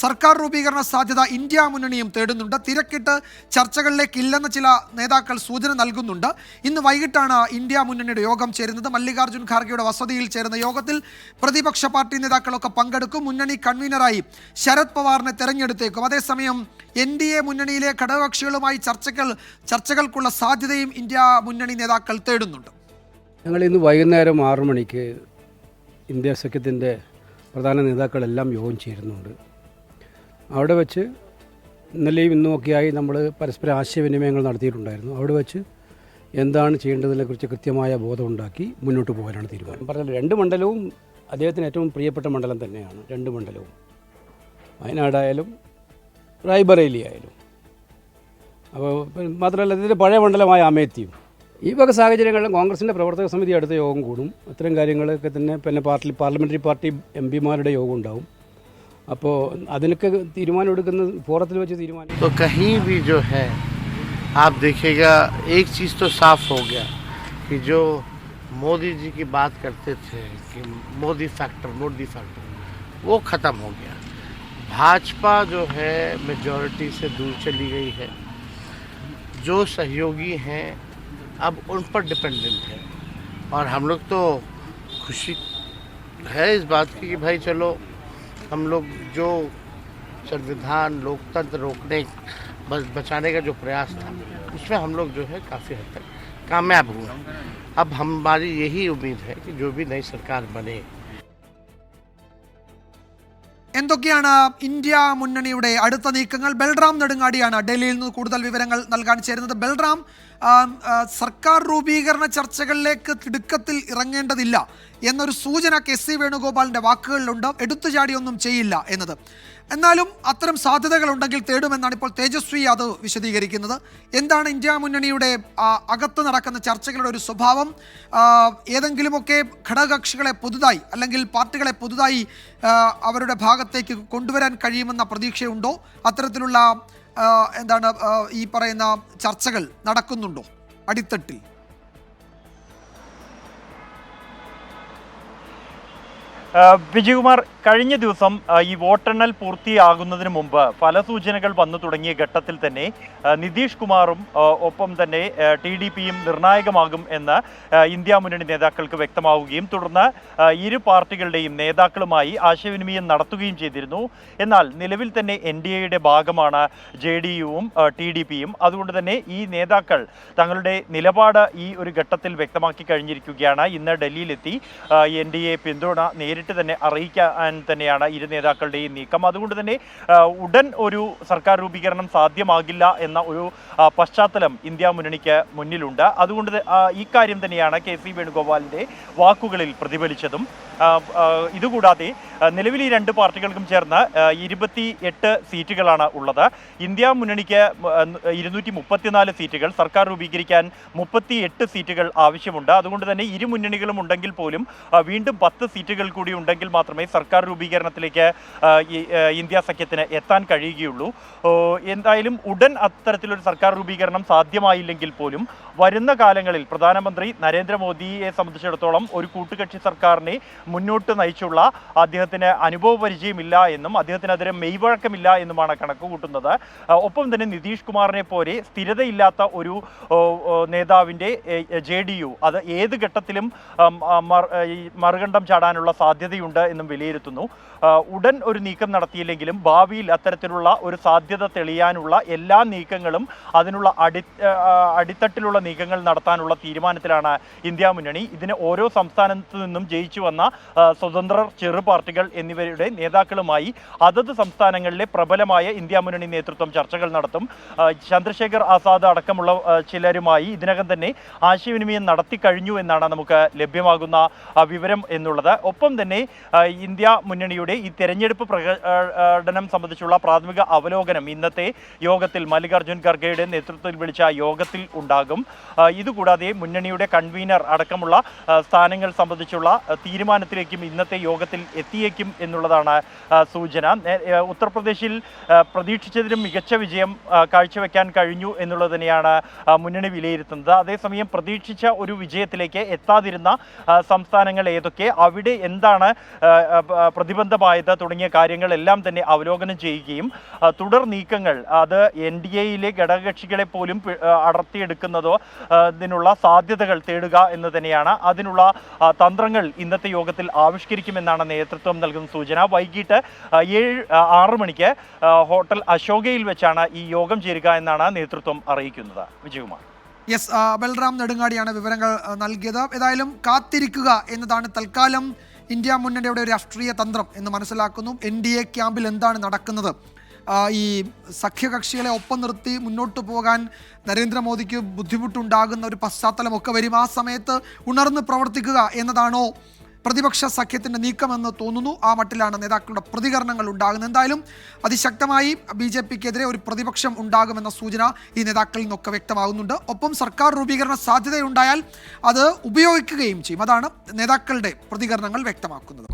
സർക്കാർ രൂപീകരണ സാധ്യത ഇന്ത്യ മുന്നണിയും തേടുന്നുണ്ട്. തിരക്കിട്ട് ചർച്ചകളിലേക്ക് ഇല്ലെന്ന് ചില നേതാക്കൾ സൂചന നൽകുന്നുണ്ട്. ഇന്ന് വൈകിട്ടാണ് ഇന്ത്യ മുന്നണിയുടെ യോഗം ചേരുന്നത്. മല്ലികാർജ്ജുൻ ഖാർഗെയുടെ വസതിയിൽ ചേരുന്ന യോഗത്തിൽ പ്രതിപക്ഷ പാർട്ടി നേതാക്കളൊക്കെ പങ്കെടുക്കും. മുന്നണി കൺവീനറായി ശരത് പവാറിനെ തെരഞ്ഞെടുത്തേക്കും. അതേസമയം NDA മുന്നണിയിലെ ഘടകകക്ഷികളുമായി ചർച്ചകൾക്കുള്ള സാധ്യതയും ഇന്ത്യ മുന്നണി നേതാക്കൾ തേടുന്നുണ്ട്. ഞങ്ങൾ ഇന്ന് വൈകുന്നേരം 6 മണിക്ക് ഇന്ത്യ സഖ്യത്തിൻ്റെ പ്രധാന നേതാക്കളെല്ലാം യോഗം ചേരുന്നുണ്ട്. അവിടെ വെച്ച് ഇന്നലെയും ഇന്നുമൊക്കെയായി നമ്മൾ പരസ്പര ആശയവിനിമയങ്ങൾ നടത്തിയിട്ടുണ്ടായിരുന്നു. അവിടെ വെച്ച് എന്താണ് ചെയ്യേണ്ടതിനെക്കുറിച്ച് കൃത്യമായ ബോധമുണ്ടാക്കി മുന്നോട്ട് പോകാനാണ് തീരുമാനം. പറഞ്ഞാൽ 2 മണ്ഡലവും അദ്ദേഹത്തിന് ഏറ്റവും പ്രിയപ്പെട്ട മണ്ഡലം തന്നെയാണ്. 2 മണ്ഡലവും വയനാടായാലും റായ്ബറേലി ആയാലും. അപ്പോൾ മാത്രമല്ല ഇതിൻ്റെ പഴയ മണ്ഡലമായ അമേത്തിയും. ഈ വക സാഹചര്യങ്ങളിലും കോൺഗ്രസിൻ്റെ പ്രവർത്തക സമിതി അടുത്ത യോഗം കൂടും. അത്തരം കാര്യങ്ങളൊക്കെ തന്നെ പിന്നെ പാർലമെൻ്ററി പാർട്ടി MP-മാരുടെ യോഗം ഉണ്ടാവും. അപ്പോൾ അതിനൊക്കെ തീരുമാനം എടുക്കുന്ന ഫോറത്തിൽ വെച്ച് തീരുമാനം. तो कहीं भी जो है आप देखिएगा एक चीज़ तो साफ हो गया कि जो मोदी जी की बात करते थे कि मोदी फैक्टर वो ख़त्म हो गया. भाजपा जो है मेजॉरिटी से दूर चली गई है. जो सहयोगी हैं अब उन पर डिपेंडेंट है. और हम लोग तो खुशी है इस बात की कि भाई चलो हम लोग जो संविधान लोकतंत्र रोकने बचाने का जो प्रयास था उसमें हम लोग जो है काफ़ी हद तक कामयाब हुए. अब हमारी यही उम्मीद है कि जो भी नई सरकार बने. എന്തൊക്കെയാണ് ഇന്ത്യ മുന്നണിയുടെ അടുത്ത നീക്കങ്ങൾ? ബൽറാം നെടുങ്ങാടിയാണ് ഡൽഹിയിൽ നിന്ന് കൂടുതൽ വിവരങ്ങൾ നൽകാൻ ചേരുന്നത്. ബൽറാം, സർക്കാർ രൂപീകരണ ചർച്ചകളിലേക്ക് തിടുക്കത്തിൽ ഇറങ്ങേണ്ടതില്ല എന്നൊരു സൂചന KC വേണുഗോപാലിൻ്റെ വാക്കുകളിലുണ്ട്. എടുത്തുചാടിയൊന്നും ചെയ്യില്ല എന്നത്. എന്നാലും അത്തരം സാധ്യതകളുണ്ടെങ്കിൽ തേടുമെന്നാണ് ഇപ്പോൾ തേജസ്വി അത് വിശദീകരിക്കുന്നത്. എന്താണ് ഇന്ത്യ മുന്നണിയുടെ അകത്ത് നടക്കുന്ന ചർച്ചകളുടെ ഒരു സ്വഭാവം? ഏതെങ്കിലുമൊക്കെ ഘടകകക്ഷികളെ പുതുതായി അല്ലെങ്കിൽ പാർട്ടികളെ പുതുതായി അവരുടെ ഭാഗത്തേക്ക് കൊണ്ടുവരാൻ കഴിയുമെന്ന പ്രതീക്ഷയുണ്ടോ? അത്തരത്തിലുള്ള എന്താണ് ഈ പറയുന്ന ചർച്ചകൾ നടക്കുന്നുണ്ടോ അടിത്തട്ടിൽ? വിജയകുമാർ, കഴിഞ്ഞ ദിവസം ഈ വോട്ടെണ്ണൽ പൂർത്തിയാകുന്നതിന് മുമ്പ് ഫലസൂചനകൾ വന്നു തുടങ്ങിയ ഘട്ടത്തിൽ തന്നെ നിതീഷ് കുമാറും ഒപ്പം തന്നെ TDPയും നിർണായകമാകും എന്ന് ഇന്ത്യ മുന്നണി നേതാക്കൾക്ക് വ്യക്തമാവുകയും തുടർന്ന് ഇരു പാർട്ടികളുടെയും നേതാക്കളുമായി ആശയവിനിമയം നടത്തുകയും ചെയ്തിരുന്നു. എന്നാൽ നിലവിൽ തന്നെ NDAയുടെ ഭാഗമാണ് JDUവും TDPയും. അതുകൊണ്ട് തന്നെ ഈ നേതാക്കൾ തങ്ങളുടെ നിലപാട് ഈ ഒരു ഘട്ടത്തിൽ വ്യക്തമാക്കി കഴിഞ്ഞിരിക്കുകയാണ്. ഇന്ന് ഡൽഹിയിലെത്തി NDA പിന്തുണ നേരിട്ട് തന്നെ അറിയിക്കാൻ തന്നെയാണ് ഇരു നേതാക്കളുടെയും നീക്കം. അതുകൊണ്ട് തന്നെ ഉടൻ ഒരു സർക്കാർ രൂപീകരണം സാധ്യമാകില്ല എന്ന ഒരു പശ്ചാത്തലം ഇന്ത്യ മുന്നണിക്ക് മുന്നിലുണ്ട്. അതുകൊണ്ട് ഈ കാര്യം തന്നെയാണ് KC വേണുഗോപാലിൻ്റെ വാക്കുകളിൽ പ്രതിഫലിച്ചതും. ഇതുകൂടാതെ നിലവിൽ ഈ 2 പാർട്ടികൾക്കും ചേർന്ന് 28 സീറ്റുകളാണ് ഉള്ളത്. ഇന്ത്യ മുന്നണിക്ക് 234 സീറ്റുകൾ, സർക്കാർ രൂപീകരിക്കാൻ 38 സീറ്റുകൾ ആവശ്യമുണ്ട്. അതുകൊണ്ട് തന്നെ ഇരു മുന്നണികളും ഉണ്ടെങ്കിൽ പോലും വീണ്ടും 10 സീറ്റുകൾ കൂടി ഉണ്ടെങ്കിൽ മാത്രമേ സർക്കാർ രൂപീകരണത്തിലേക്ക് ഇന്ത്യ സഖ്യത്തിന് എത്താൻ കഴിയുകയുള്ളൂ. എന്തായാലും ഉടൻ അത്തരത്തിലൊരു സർക്കാർ രൂപീകരണം സാധ്യമായില്ലെങ്കിൽ പോലും വരുന്ന കാലങ്ങളിൽ പ്രധാനമന്ത്രി നരേന്ദ്രമോദിയെ സംബന്ധിച്ചിടത്തോളം ഒരു കൂട്ടുകക്ഷി സർക്കാരിനെ മുന്നോട്ട് നയിച്ചുള്ള അദ്ദേഹത്തിന് അനുഭവ പരിചയമില്ല എന്നും അദ്ദേഹത്തിനെതിരെ മെയ്വഴക്കമില്ല എന്നുമാണ് കണക്ക് കൂട്ടുന്നത്. ഒപ്പം തന്നെ നിതീഷ് കുമാറിനെ പോലെ സ്ഥിരതയില്ലാത്ത ഒരു നേതാവിൻ്റെ JDU അത് ഏത് ഘട്ടത്തിലും മറുകണ്ഠം ചാടാനുള്ള സാധ്യതയുണ്ട് എന്നും വിലയിരുത്തുന്നു. ഉടൻ ഒരു നീക്കം നടത്തിയില്ലെങ്കിലും ഭാവിയിൽ അത്തരത്തിലുള്ള ഒരു സാധ്യത തെളിയാനുള്ള എല്ലാ നീക്കങ്ങളും അതിനുള്ള അടിത്തട്ടിലുള്ള നീക്കങ്ങൾ നടത്താനുള്ള തീരുമാനത്തിലാണ് ഇന്ത്യ മുന്നണി. ഇതിന് ഓരോ സംസ്ഥാനത്തു നിന്നും ജയിച്ചു വന്ന സ്വതന്ത്രർ, ചെറു പാർട്ടികൾ എന്നിവരുടെ നേതാക്കളുമായി അതത് സംസ്ഥാനങ്ങളിലെ പ്രബലമായ ഇന്ത്യ മുന്നണി നേതൃത്വം ചർച്ചകൾ നടത്തും. ചന്ദ്രശേഖർ ആസാദ് അടക്കമുള്ള ചിലരുമായി ഇതിനകം തന്നെ ആശയവിനിമയം നടത്തി കഴിഞ്ഞു എന്നാണ് നമുക്ക് ലഭ്യമാകുന്ന വിവരം എന്നുള്ളത്. ഒപ്പം തന്നെ ഇന്ത്യ മുന്നണിയുടെ ഈ തെരഞ്ഞെടുപ്പ് പ്രകടനം സംബന്ധിച്ചുള്ള പ്രാഥമിക അവലോകനം ഇന്നത്തെ യോഗത്തിൽ മല്ലികാർജ്ജുൻ ഖർഗെയുടെ നേതൃത്വത്തിൽ വിളിച്ച യോഗത്തിൽ ഉണ്ടാകും. ഇതുകൂടാതെ മുന്നണിയുടെ കൺവീനർ അടക്കമുള്ള സ്ഥാനങ്ങൾ സംബന്ധിച്ചുള്ള തീരുമാനത്തിലേക്കും ഇന്നത്തെ യോഗത്തിൽ എത്തിയേക്കും എന്നുള്ളതാണ് സൂചന. ഉത്തർപ്രദേശിൽ പ്രതീക്ഷിച്ചതിലും മികച്ച വിജയം കാഴ്ചവെക്കാൻ കഴിഞ്ഞു എന്നുള്ളത് തന്നെയാണ് മുന്നണി വിലയിരുത്തുന്നത്. അതേസമയം പ്രതീക്ഷിച്ച ഒരു വിജയത്തിലേക്ക് എത്താതിരുന്ന സംസ്ഥാനങ്ങൾ ഏതൊക്കെ, അവിടെ എന്താണ് പ്രതിബന്ധമായത് തുടങ്ങിയ കാര്യങ്ങളെല്ലാം തന്നെ അവലോകനം ചെയ്യുകയും തുടർ നീക്കങ്ങൾ അത് NDAയിലെ ഘടകകക്ഷികളെ പോലും അടർത്തിയെടുക്കുന്നതോ ഇതിനുള്ള സാധ്യതകൾ തേടുക എന്ന് തന്നെയാണ്. അതിനുള്ള തന്ത്രങ്ങൾ ഇന്നത്തെ യോഗത്തിൽ ആവിഷ്കരിക്കുമെന്നാണ് നേതൃത്വം നൽകുന്ന സൂചന. വൈകിട്ട് 6 മണിക്ക് ഹോട്ടൽ അശോകയിൽ വെച്ചാണ് ഈ യോഗം ചേരുക എന്നാണ് നേതൃത്വം അറിയിക്കുന്നത്. വിജയകുമാർ. യെസ്, ബൽറാം നെടുങ്ങാടിയാണ് വിവരങ്ങൾ നൽകിയത്. ഏതായാലും കാത്തിരിക്കുക എന്നതാണ് തൽക്കാലം ഇന്ത്യ മുന്നണിയുടെ ഒരു രാഷ്ട്രീയ തന്ത്രം എന്ന് മനസ്സിലാക്കുന്നു. NDA ക്യാമ്പിൽ എന്താണ് നടക്കുന്നത്, ഈ സഖ്യകക്ഷികളെ ഒപ്പം നിർത്തി മുന്നോട്ട് പോകാൻ നരേന്ദ്രമോദിക്ക് ബുദ്ധിമുട്ടുണ്ടാകുന്ന ഒരു പശ്ചാത്തലമൊക്കെ വരും. ആ സമയത്ത് ഉണർന്ന് പ്രവർത്തിക്കുക എന്നതാണോ പ്രതിപക്ഷ സഖ്യത്തിൻ്റെ നീക്കമെന്ന് തോന്നുന്നു. ആ മട്ടിലാണ് നേതാക്കളുടെ പ്രതികരണങ്ങൾ ഉണ്ടാകുന്നത്. എന്തായാലും അതിശക്തമായി BJPക്കെതിരെ ഒരു പ്രതിപക്ഷം ഉണ്ടാകുമെന്ന സൂചന ഈ നേതാക്കളിൽ നിന്നൊക്കെ വ്യക്തമാകുന്നുണ്ട്. ഒപ്പം സർക്കാർ രൂപീകരണ സാധ്യതയുണ്ടായാൽ അത് ഉപയോഗിക്കുകയും ചെയ്യും. അതാണ് നേതാക്കളുടെ പ്രതികരണങ്ങൾ വ്യക്തമാക്കുന്നത്.